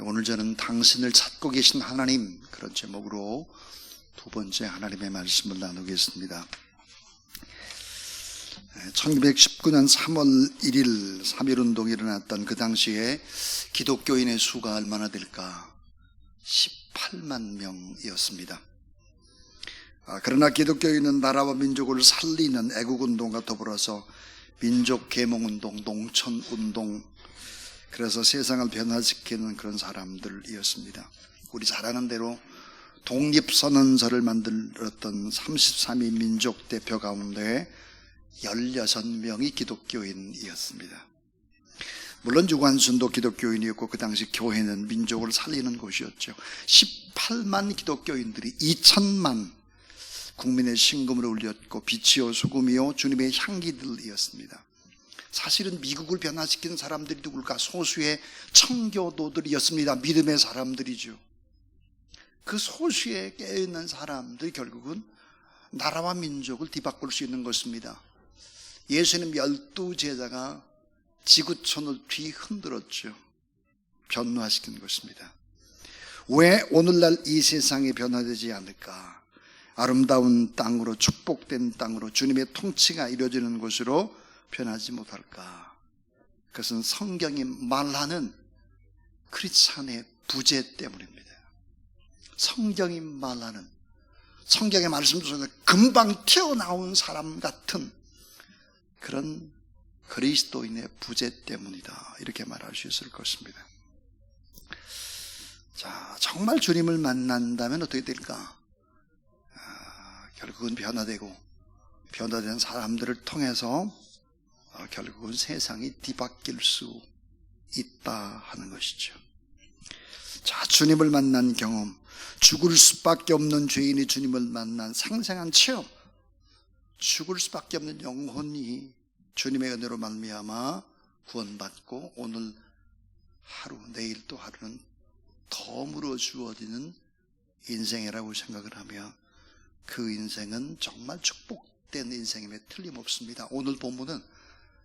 오늘 저는 당신을 찾고 계신 하나님, 그런 제목으로 두 번째 하나님의 말씀을 나누겠습니다. 1919년 3월 1일 3.1운동이 일어났던 그 당시에 기독교인의 수가 얼마나 될까? 18만 명이었습니다. 그러나 기독교인은 나라와 민족을 살리는 애국운동과 더불어서 민족계몽운동, 농촌운동, 그래서 세상을 변화시키는 그런 사람들이었습니다. 우리 잘 아는 대로 독립선언서를 만들었던 33위 민족 대표 가운데 16명이 기독교인이었습니다. 물론 유관순도 기독교인이었고 그 당시 교회는 민족을 살리는 곳이었죠. 18만 기독교인들이 2천만 국민의 신금을 울렸고 빛이요 소금이요 주님의 향기들이었습니다. 사실은 미국을 변화시킨 사람들이 누굴까? 소수의 청교도들이었습니다. 믿음의 사람들이죠. 그 소수에 깨어있는 사람들이 결국은 나라와 민족을 뒤바꿀 수 있는 것입니다. 예수님 12제자가 지구촌을 뒤흔들었죠. 변화시킨 것입니다. 왜 오늘날 이 세상이 변화되지 않을까? 아름다운 땅으로, 축복된 땅으로, 주님의 통치가 이루어지는 곳으로 변하지 못할까? 그것은 성경이 말하는 크리스찬의 부재 때문입니다. 성경이 말하는, 성경의 말씀 속에서 금방 튀어나온 사람 같은 그런 그리스도인의 부재 때문이다, 이렇게 말할 수 있을 것입니다. 자, 정말 주님을 만난다면 어떻게 될까? 결국은 변화되고, 변화된 사람들을 통해서 결국은 세상이 뒤바뀔 수 있다 하는 것이죠. 자, 주님을 만난 경험, 죽을 수밖에 없는 죄인이 주님을 만난 생생한 체험, 죽을 수밖에 없는 영혼이 주님의 은혜로 말미암아 구원받고 오늘 하루, 내일 또 하루는 덤으로 주어지는 인생이라고 생각을 하면 그 인생은 정말 축복된 인생임에 틀림없습니다. 오늘 본문은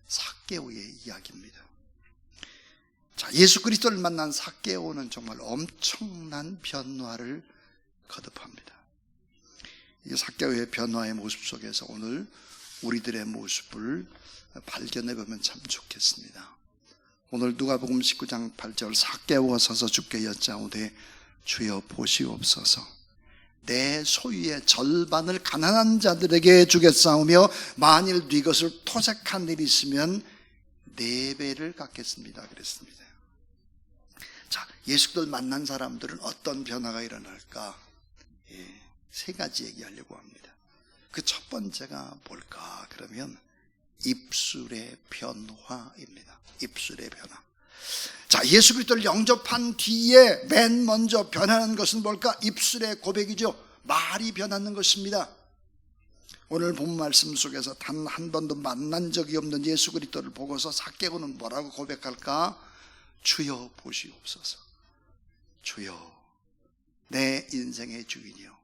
삭개오의 이야기입니다. 자, 예수 그리스도를 만난 삭개오는 정말 엄청난 변화를 거듭합니다. 이 삭개오의 변화의 모습 속에서 오늘 우리들의 모습을 발견해 보면 참 좋겠습니다. 오늘 누가복음 19장 8절, 삭개오가 서서 주께 여짜오되 주여 보시옵소서, 내 소유의 절반을 가난한 자들에게 주겠사오며 만일 네 것을 토색한 일이 있으면 4배를 갚겠습니다, 그랬습니다. 자, 예수를 만난 사람들은 어떤 변화가 일어날까? 3가지 얘기하려고 합니다. 그 첫 번째가 뭘까? 그러면 입술의 변화입니다. 입술의 변화. 자, 예수 그리스도를 영접한 뒤에 맨 먼저 변하는 것은 뭘까? 입술의 고백이죠. 말이 변하는 것입니다. 오늘 본 말씀 속에서 단 한 번도 만난 적이 없는 예수 그리스도를 보고서 삭개오는 뭐라고 고백할까? 주여 보시옵소서. 주여, 내 인생의 주인이요,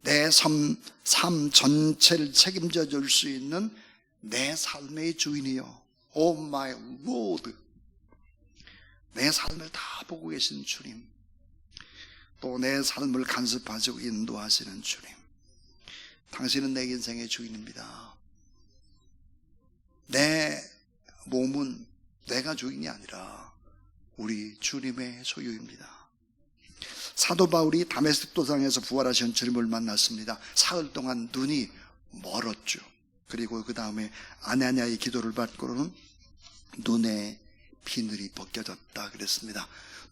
내 삶 전체를 책임져 줄 수 있는 내 삶의 주인이요, 오 마이 로드, 내 삶을 다 보고 계신 주님, 또 내 삶을 간섭하시고 인도하시는 주님, 당신은 내 인생의 주인입니다. 내 몸은 내가 주인이 아니라 우리 주님의 소유입니다. 사도 바울이 다메섹 도상에서 부활하신 주님을 만났습니다. 사흘 동안 눈이 멀었죠. 그리고 그 다음에 아나니아의 기도를 받고는 눈에 비늘이 벗겨졌다 그랬습니다.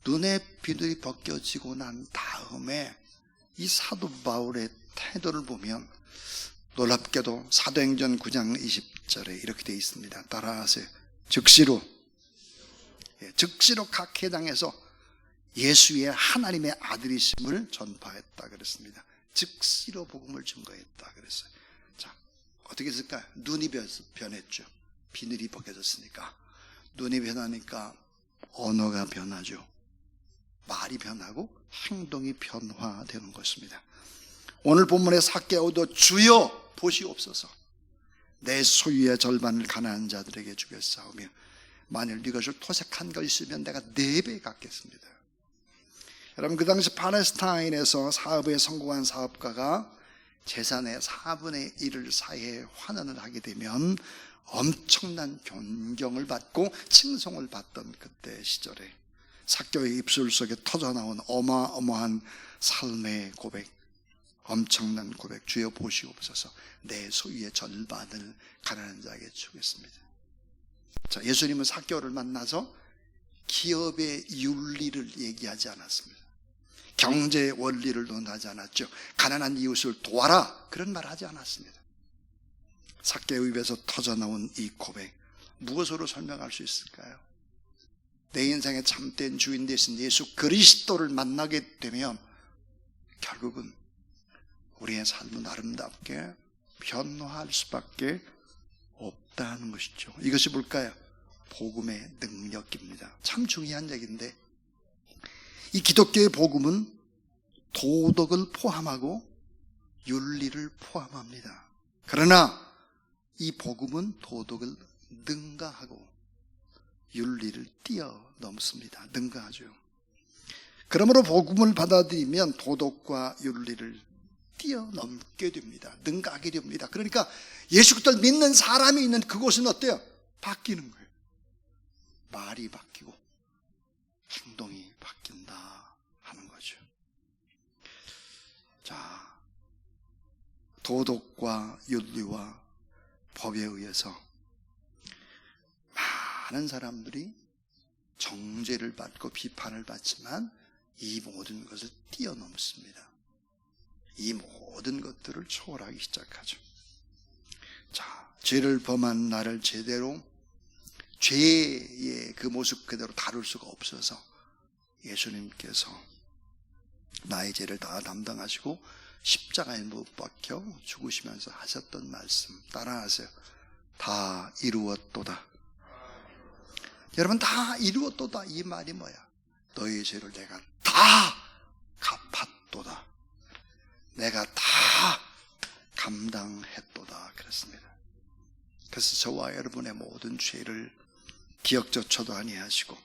눈에 비늘이 벗겨지고 난 다음에 이 사도 바울의 태도를 보면 놀랍게도 사도행전 9장 20절에 이렇게 되어 있습니다. 따라하세요. 즉시로 각 회당에서 예수의 하나님의 아들이심을 전파했다 그랬습니다. 즉시로 복음을 증거했다 그랬어요. 자, 어떻게 했을까요? 눈이 변했죠. 비늘이 벗겨졌으니까. 눈이 변하니까 언어가 변하죠. 말이 변하고 행동이 변화되는 것입니다. 오늘 본문의 삭개오도 주여 보시옵소서, 내 소유의 절반을 가난한 자들에게 주겠사오며 만일 이것을 토색한 것 있으면 내가 4배 갚겠습니다. 여러분, 그 당시 팔레스타인에서 사업에 성공한 사업가가 재산의 4분의 1을 사회에 환원을 하게 되면 엄청난 존경을 받고 칭송을 받던 그때 시절에 삭개오의 입술 속에 터져나온 어마어마한 삶의 고백, 엄청난 고백. 주여 보시옵소서, 내 소유의 절반을 가난한 자에게 주겠습니다. 자, 예수님은 삭개오를 만나서 기업의 윤리를 얘기하지 않았습니다. 경제 원리를 논하지 않았죠. 가난한 이웃을 도와라, 그런 말 하지 않았습니다. 삭개오 입에서 터져나온 이 고백, 무엇으로 설명할 수 있을까요? 내 인생의 참된 주인 되신 예수 그리스도를 만나게 되면 결국은 우리의 삶은 아름답게 변화할 수밖에 없다는 것이죠. 이것이 뭘까요? 복음의 능력입니다. 참 중요한 얘기인데, 이 기독교의 복음은 도덕을 포함하고 윤리를 포함합니다. 그러나 이 복음은 도덕을 능가하고 윤리를 뛰어넘습니다. 능가하죠. 그러므로 복음을 받아들이면 도덕과 윤리를 뛰어넘게 됩니다. 능가하게 됩니다. 그러니까 예수 그리스도를 믿는 사람이 있는 그곳은 어때요? 바뀌는 거예요. 말이 바뀌고 행동이 바뀐다 하는 거죠. 자, 도덕과 윤리와 법에 의해서 많은 사람들이 정죄를 받고 비판을 받지만 이 모든 것을 뛰어넘습니다. 이 모든 것들을 초월하기 시작하죠. 자, 죄를 범한 나를 제대로 죄의 그 모습 그대로 다룰 수가 없어서 예수님께서 나의 죄를 다 담당하시고 십자가에 못 박혀 죽으시면서 하셨던 말씀 따라하세요. 다 이루었도다. 여러분, 다 이루었도다 이 말이 뭐야? 너의 죄를 내가 다 갚았도다. 내가 다 감당했도다 그랬습니다. 그래서 저와 여러분의 모든 죄를 기억조차도 아니하시고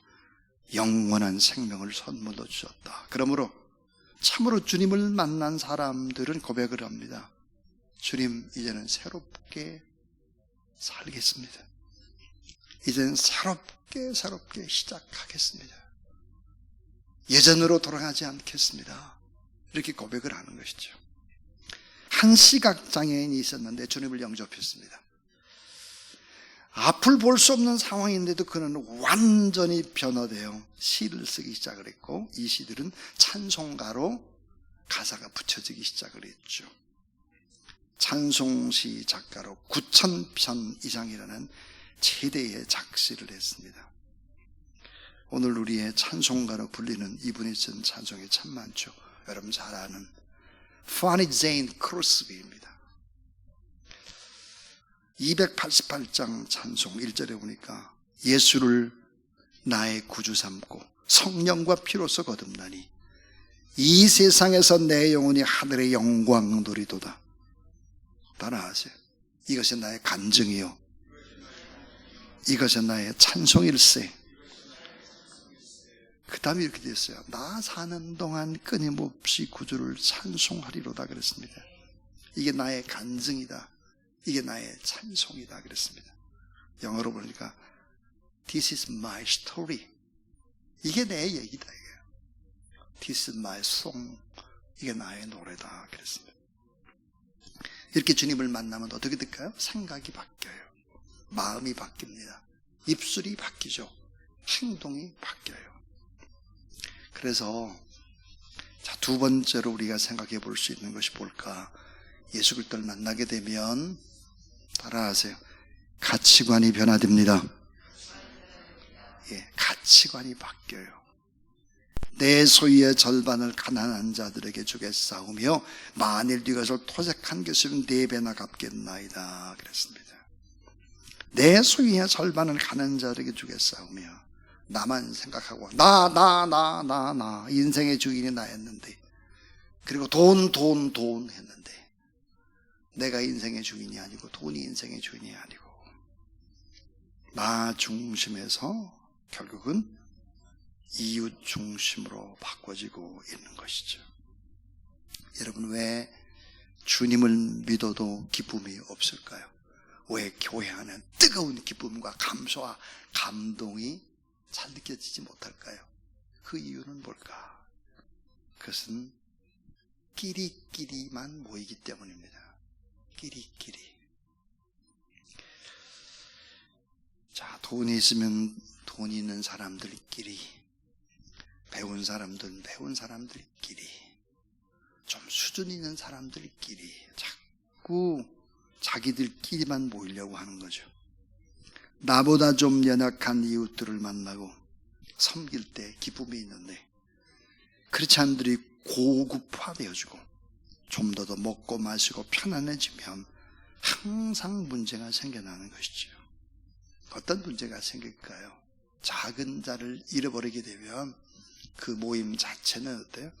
영원한 생명을 선물로 주셨다. 그러므로 참으로 주님을 만난 사람들은 고백을 합니다. 주님, 이제는 새롭게 살겠습니다. 이제는 새롭게 시작하겠습니다. 예전으로 돌아가지 않겠습니다. 이렇게 고백을 하는 것이죠. 한 시각장애인이 있었는데 주님을 영접했습니다. 앞을 볼 수 없는 상황인데도 그는 완전히 변화되어 시를 쓰기 시작을 했고, 이 시들은 찬송가로 가사가 붙여지기 시작을 했죠. 찬송시 작가로 9,000편 이상이라는 최대의 작시를 했습니다. 오늘 우리의 찬송가로 불리는 이분이 쓴 찬송이 참 많죠. 여러분 잘 아는 파니 제인 크로스비입니다. 288장 찬송 1절에 보니까 예수를 나의 구주 삼고 성령과 피로써 거듭나니 이 세상에서 내 영혼이 하늘의 영광 누리도다. 따라하세요. 이것이 나의 간증이요, 이것이 나의 찬송일세. 그 다음에 이렇게 됐어요. 나 사는 동안 끊임없이 구주를 찬송하리로다 그랬습니다. 이게 나의 간증이다, 이게 나의 찬송이다 그랬습니다. 영어로 보니까 This is my story. 이게 내 얘기다. 이게. This is my song. 이게 나의 노래다 그랬습니다. 이렇게 주님을 만나면 어떻게 될까요? 생각이 바뀌어요. 마음이 바뀝니다. 입술이 바뀌죠. 행동이 바뀌어요. 그래서 자, 두 번째로 우리가 생각해 볼 수 있는 것이 뭘까? 예수 그리스도를 만나게 되면 따라하세요. 가치관이 변화됩니다. 예, 가치관이 바뀌어요. 내 소유의 절반을 가난한 자들에게 주겠사오며 만일 이것을 토색한 것이면 4배나 갚겠나이다 그랬습니다. 내 소유의 절반을 가난한 자들에게 주겠사오며, 나만 생각하고 나 인생의 주인이 나였는데, 그리고 돈 했는데 내가 인생의 주인이 아니고 돈이 인생의 주인이 아니고 나 중심에서 결국은 이웃 중심으로 바꿔지고 있는 것이죠. 여러분, 왜 주님을 믿어도 기쁨이 없을까요? 왜 교회 안에 뜨거운 기쁨과 감사와 감동이 잘 느껴지지 못할까요? 그 이유는 뭘까? 그것은 끼리끼리만 모이기 때문입니다. 끼리끼리. 자, 돈이 있으면 돈이 있는 사람들끼리, 배운 사람들은 배운 사람들끼리, 좀 수준 있는 사람들끼리 자꾸 자기들끼리만 모이려고 하는 거죠. 나보다 좀 연약한 이웃들을 만나고 섬길 때 기쁨이 있는데, 그렇지 않은 분들이 고급화되어지고 좀 더 먹고 마시고 편안해지면 항상 문제가 생겨나는 것이죠. 어떤 문제가 생길까요? 작은 자를 잃어버리게 되면 그 모임 자체는 어때요?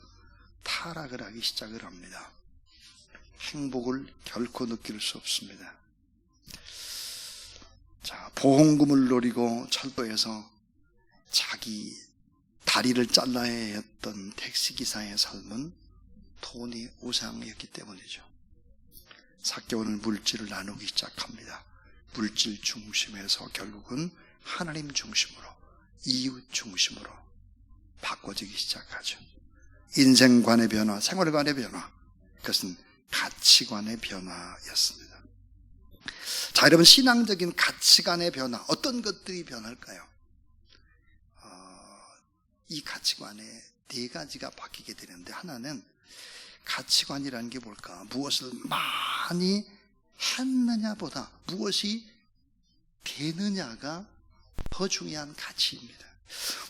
타락을 하기 시작을 합니다. 행복을 결코 느낄 수 없습니다. 자, 보험금을 노리고 철도에서 자기 다리를 잘라야 했던 택시기사의 삶은 돈이 우상이었기 때문이죠. 사개오늘 물질을 나누기 시작합니다. 물질 중심에서 결국은 하나님 중심으로, 이웃 중심으로 바꿔지기 시작하죠. 인생관의 변화, 생활관의 변화, 그것은 가치관의 변화였습니다. 자, 여러분, 신앙적인 가치관의 변화, 어떤 것들이 변할까요? 이 가치관에 네 가지가 바뀌게 되는데, 하나는 가치관이라는 게 뭘까? 무엇을 많이 했느냐보다 무엇이 되느냐가 더 중요한 가치입니다.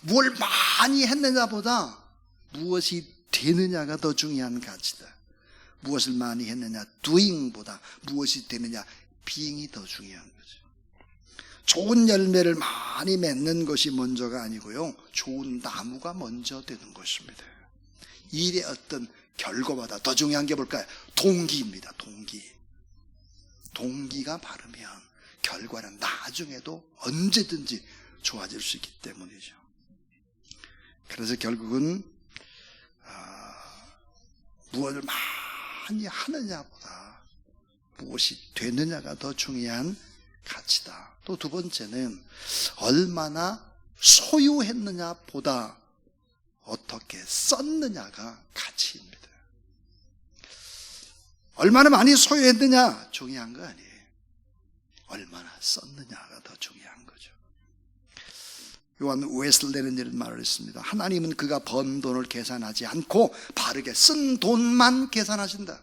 뭘 많이 했느냐보다 무엇이 되느냐가 더 중요한 가치다. 무엇을 많이 했느냐, doing보다 무엇이 되느냐, being이 더 중요한 거죠. 좋은 열매를 많이 맺는 것이 먼저가 아니고요, 좋은 나무가 먼저 되는 것입니다. 일의 어떤 결과보다 더 중요한 게 뭘까요? 동기입니다. 동기가 바르면 결과는 나중에도 언제든지 좋아질 수 있기 때문이죠. 그래서 결국은 무엇을 많이 하느냐보다 무엇이 되느냐가 더 중요한 가치다. 또 두 번째는 얼마나 소유했느냐 보다 어떻게 썼느냐가 가치입니다. 얼마나 많이 소유했느냐 중요한 거 아니에요. 얼마나 썼느냐가 더 중요한 거죠. 요한 웨슬레는 이런 말을 했습니다. 하나님은 그가 번 돈을 계산하지 않고 바르게 쓴 돈만 계산하신다.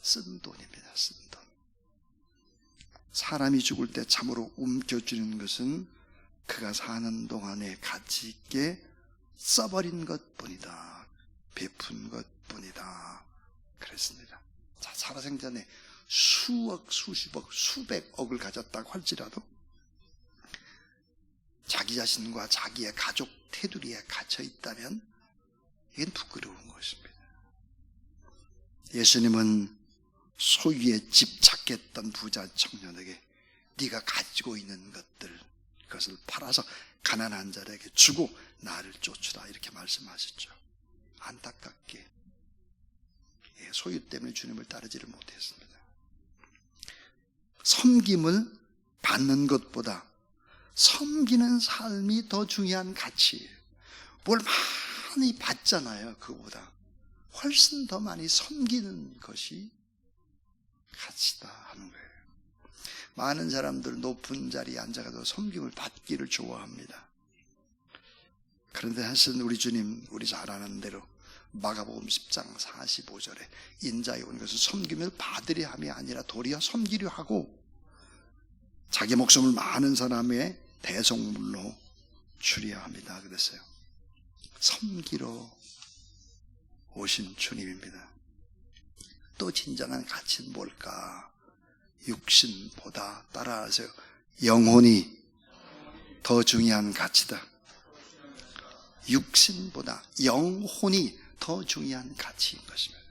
쓴 돈입니다. 쓴 돈. 사람이 죽을 때 참으로 움켜쥐는 것은 그가 사는 동안에 가치 있게 써버린 것뿐이다. 베푼 것뿐이다. 그랬습니다. 자, 살아생전에 수억, 수십억, 수백억을 가졌다고 할지라도 자기 자신과 자기의 가족 테두리에 갇혀 있다면 이건 부끄러운 것입니다. 예수님은 소유에 집착했던 부자 청년에게 네가 가지고 있는 것들, 그것을 팔아서 가난한 자에게 주고 나를 쫓으라, 이렇게 말씀하셨죠. 안타깝게 소유 때문에 주님을 따르지를 못했습니다. 섬김을 받는 것보다 섬기는 삶이 더 중요한 가치예요. 뭘 많이 받잖아요. 그거보다 훨씬 더 많이 섬기는 것이 가치다 하는 거예요. 많은 사람들 높은 자리에 앉아가도 섬김을 받기를 좋아합니다. 그런데 사실 우리 주님, 우리 잘 아는 대로 마가복음 10장 45절에 인자에 온 것은 섬김을 받으려 함이 아니라 도리어 섬기려 하고 자기 목숨을 많은 사람의 대속물로 주려 합니다. 그랬어요. 섬기러 오신 주님입니다. 또 진정한 가치는 뭘까? 육신보다, 따라하세요, 영혼이 더 중요한 가치다. 육신보다 영혼이 더 중요한 가치인 것입니다.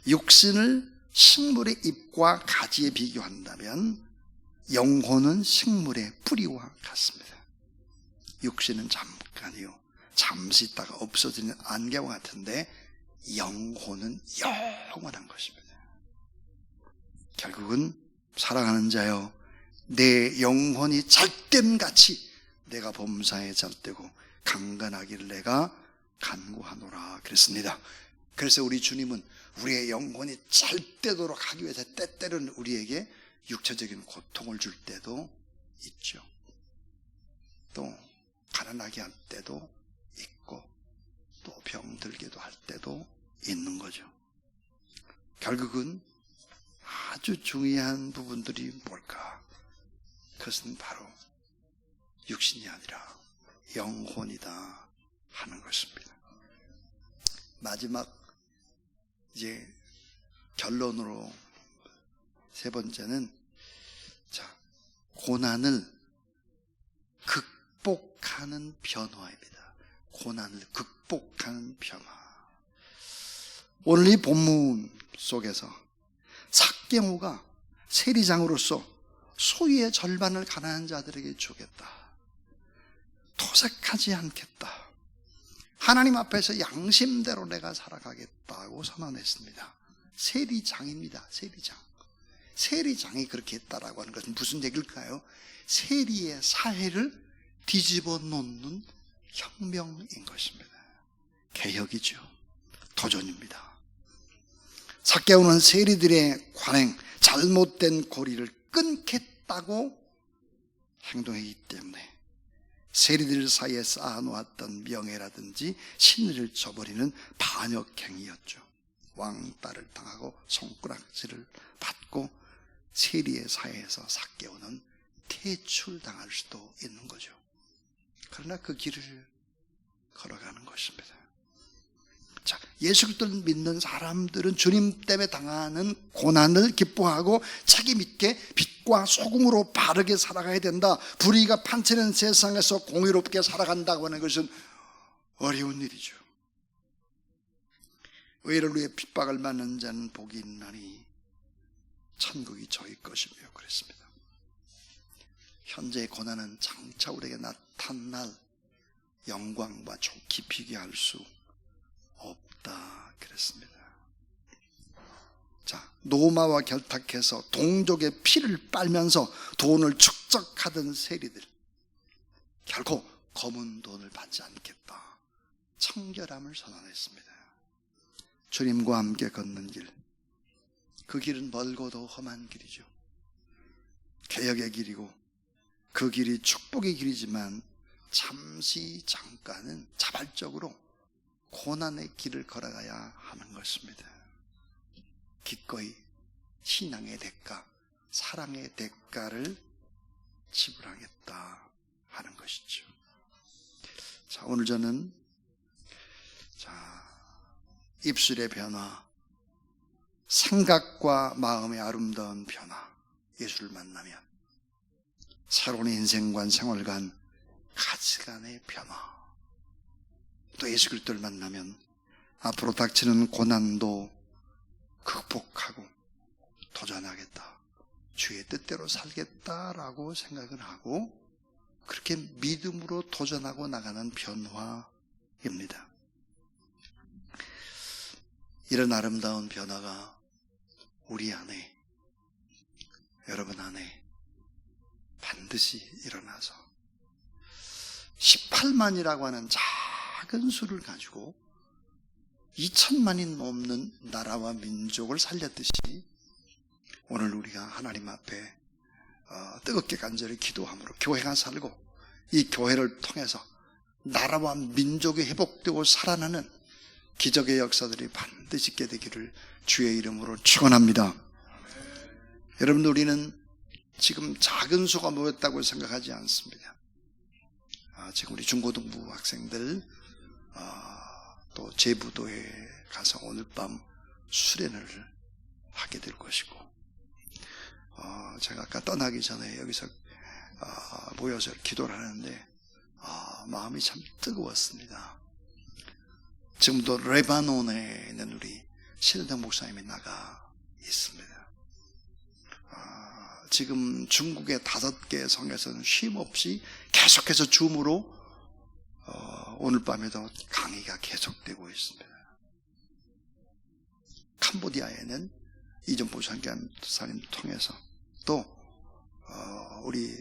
육신을 식물의 잎과 가지에 비교한다면 영혼은 식물의 뿌리와 같습니다. 육신은 잠깐이요, 잠시 있다가 없어지는 안개와 같은데 영혼은 영원한 것입니다. 결국은 사랑하는 자여, 내 영혼이 잘됨같이 내가 범사에 잘되고 강건하기를 내가 간구하노라 그랬습니다. 그래서 우리 주님은 우리의 영혼이 잘되도록 하기 위해서 때때로는 우리에게 육체적인 고통을 줄 때도 있죠. 또 가난하게 할 때도 있고, 또 병들기도 할 때도 있는 거죠. 결국은 아주 중요한 부분들이 뭘까? 그것은 바로 육신이 아니라 영혼이다 하는 것입니다. 마지막 이제 결론으로 세 번째는, 자, 고난을 극복하는 변화입니다. 고난을 극복하는 변화. 오늘 이 본문 속에서 삭개오가 세리장으로서 소유의 절반을 가난한 자들에게 주겠다, 토색하지 않겠다, 하나님 앞에서 양심대로 내가 살아가겠다고 선언했습니다. 세리장입니다. 세리장. 세리장이 그렇게 했다라고 하는 것은 무슨 얘기일까요? 세리의 사회를 뒤집어 놓는 혁명인 것입니다. 개혁이죠. 도전입니다. 삭개오는 세리들의 관행, 잘못된 고리를 끊겠다고 행동했기 때문에 세리들 사이에 쌓아놓았던 명예라든지 신의를 저버리는 반역행위였죠. 왕따를 당하고 손가락질을 받고 세리의 사회에서 삭개오는 퇴출당할 수도 있는 거죠. 그러나 그 길을 걸어가는 것입니다. 자, 예수 그리스도를 믿는 사람들은 주님 때문에 당하는 고난을 기뻐하고 책임 있게 빛과 소금으로 바르게 살아가야 된다. 불의가 판치는 세상에서 공의롭게 살아간다고 하는 것은 어려운 일이죠. 의를 위해 핍박을 받는 자는 복이 있나니 천국이 저희 것이며 그랬습니다. 현재의 고난은 장차 우리에게 나타날 영광과 좋게 비교할 수 없다 그랬습니다. 자, 노마와 결탁해서 동족의 피를 빨면서 돈을 축적하던 세리들, 결코 검은 돈을 받지 않겠다, 청결함을 선언했습니다. 주님과 함께 걷는 길, 그 길은 멀고도 험한 길이죠. 개혁의 길이고 그 길이 축복의 길이지만 잠시 잠깐은 자발적으로 고난의 길을 걸어가야 하는 것입니다. 기꺼이 신앙의 대가, 사랑의 대가를 지불하겠다 하는 것이죠. 자, 오늘 저는 입술의 변화, 생각과 마음의 아름다운 변화, 예수를 만나면 새로운 인생관, 생활관, 가치관의 변화, 또 예수 그리스도를 만나면 앞으로 닥치는 고난도 극복하고 도전하겠다, 주의 뜻대로 살겠다라고 생각을 하고 그렇게 믿음으로 도전하고 나가는 변화입니다. 이런 아름다운 변화가 우리 안에, 여러분 안에 반드시 일어나서 18만이라고 하는 작은 수를 가지고 2천만이 넘는 나라와 민족을 살렸듯이 오늘 우리가 하나님 앞에 뜨겁게 간절히 기도함으로 교회가 살고 이 교회를 통해서 나라와 민족이 회복되고 살아나는 기적의 역사들이 반드시 있게 되기를 주의 이름으로 축원합니다. 여러분, 우리는 지금 작은 수가 모였다고 생각하지 않습니다. 지금 우리 중고등부 학생들 또 제부도에 가서 오늘 밤 수련을 하게 될 것이고, 제가 아까 떠나기 전에 여기서 모여서 기도를 하는데 마음이 참 뜨거웠습니다. 지금도 레바논에 있는 우리 신은덕 목사님이 나가 있습니다. 지금 중국의 5개 성에서는 쉼 없이 계속해서 줌으로 오늘 밤에도 강의가 계속되고 있습니다. 캄보디아에는 이정보 선교사님 통해서 또 우리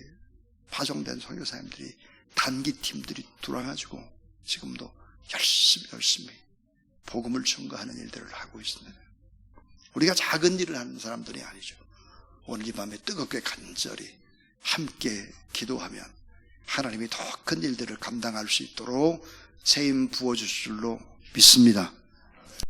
파송된 선교사님들이 단기팀들이 들어와가지고 지금도 열심히 복음을 증거하는 일들을 하고 있습니다. 우리가 작은 일을 하는 사람들이 아니죠. 오늘 이 밤에 뜨겁게 간절히 함께 기도하면 하나님이 더 큰 일들을 감당할 수 있도록 세임 부어주실 줄로 믿습니다.